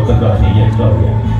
跟着体验表演。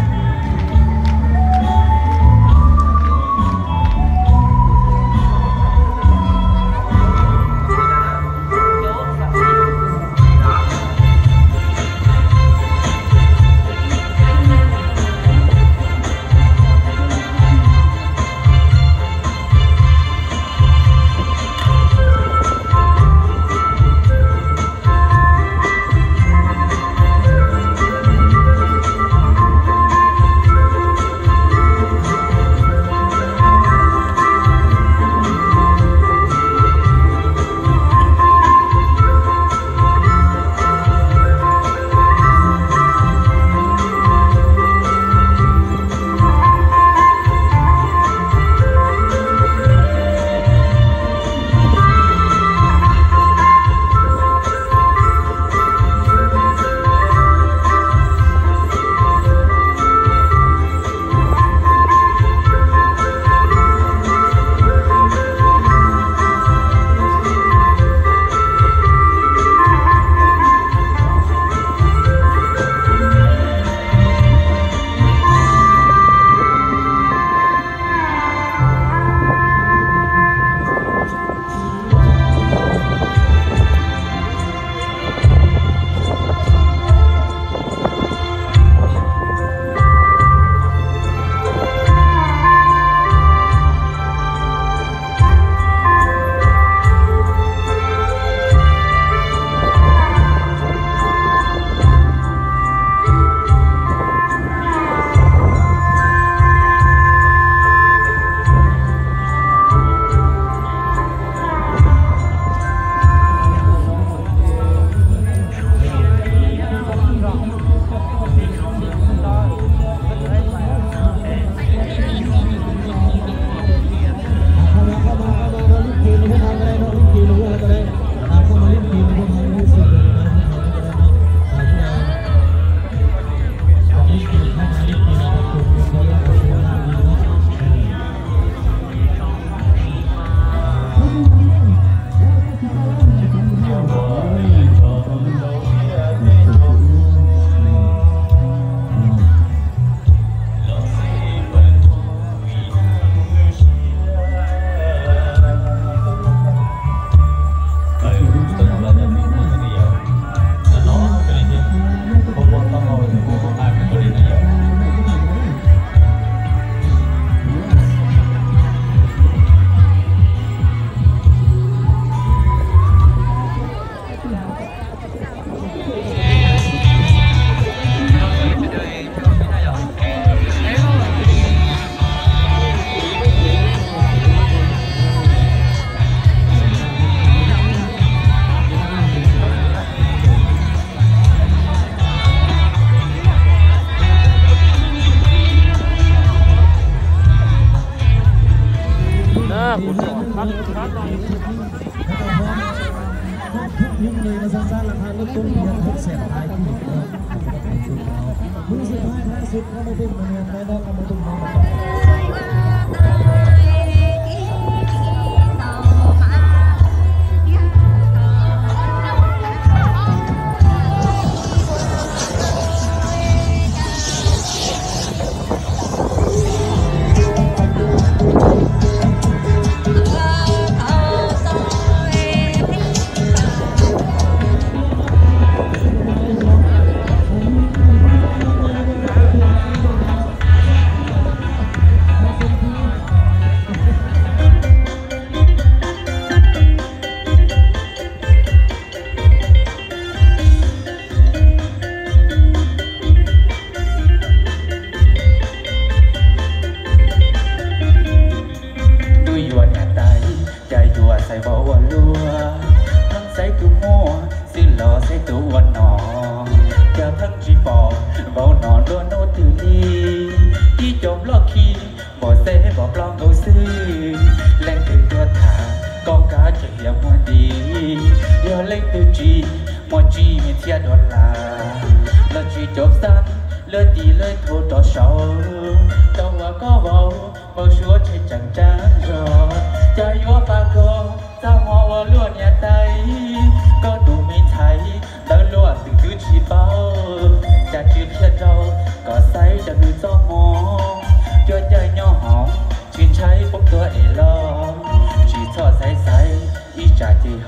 จะจืดเทียนเรา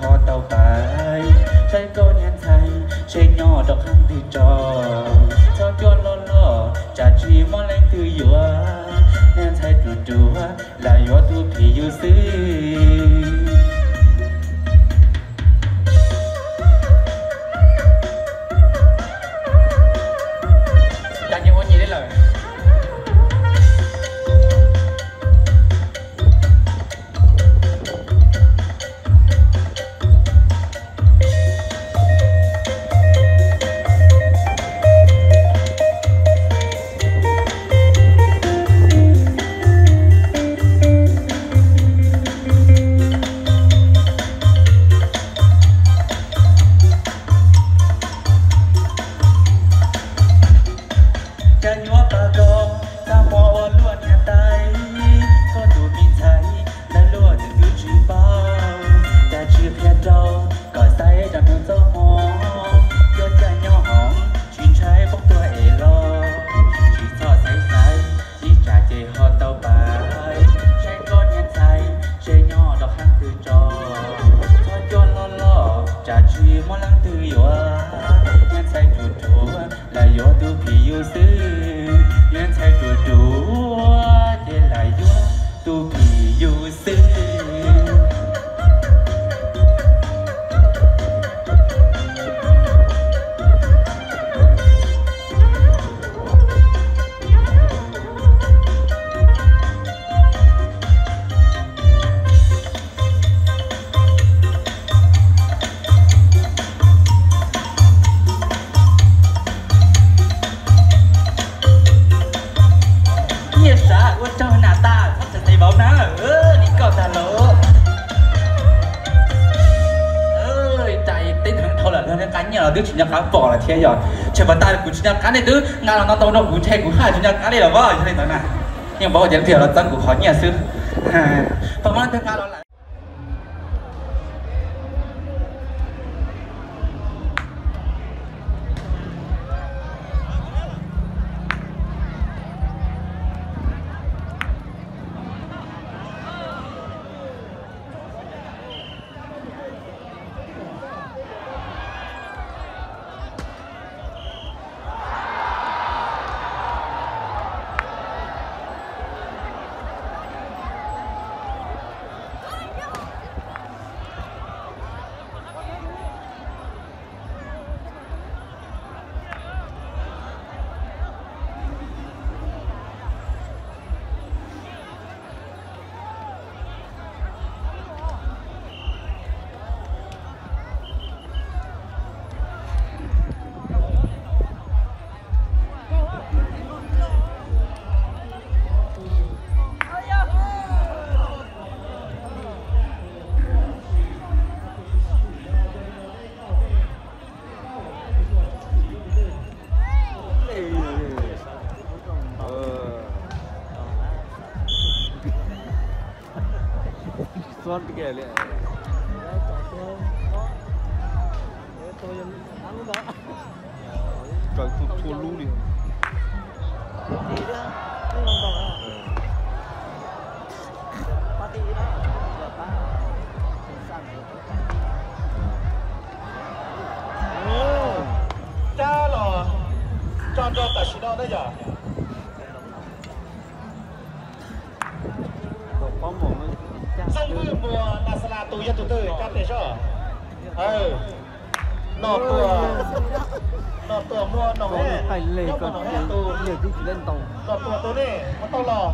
họ tàu bài trái cô nhân thay trái nhỏ đọc hàng từ trò cho cho lo chả chỉ mong lên từ yếu nhân thay đủ là yếu tu thì yếu xứ chẳng như muốn gì đấy lời đứa chủ nhà cá bỏ là thế rồi, chỉ bắt tay của chủ nhà cá này đứa ngài là nó tàu nó cũng thay của hai chủ nhà cá này là vợ cho nên nói này, nhưng bảo chẳng thiệt là dân của khó nhà xưa, phần lớn thứ hai đó là Con kìa liền. Trời thua lú đi. Cha lò cho cả sĩ đâu đấy giờ. Xong vừa mùa là sala tù cho tụi tôi các thể cho nọ tua mua nọ hết phải lề còn lề đi lên tàu nọ tua tôi này nó tàu lò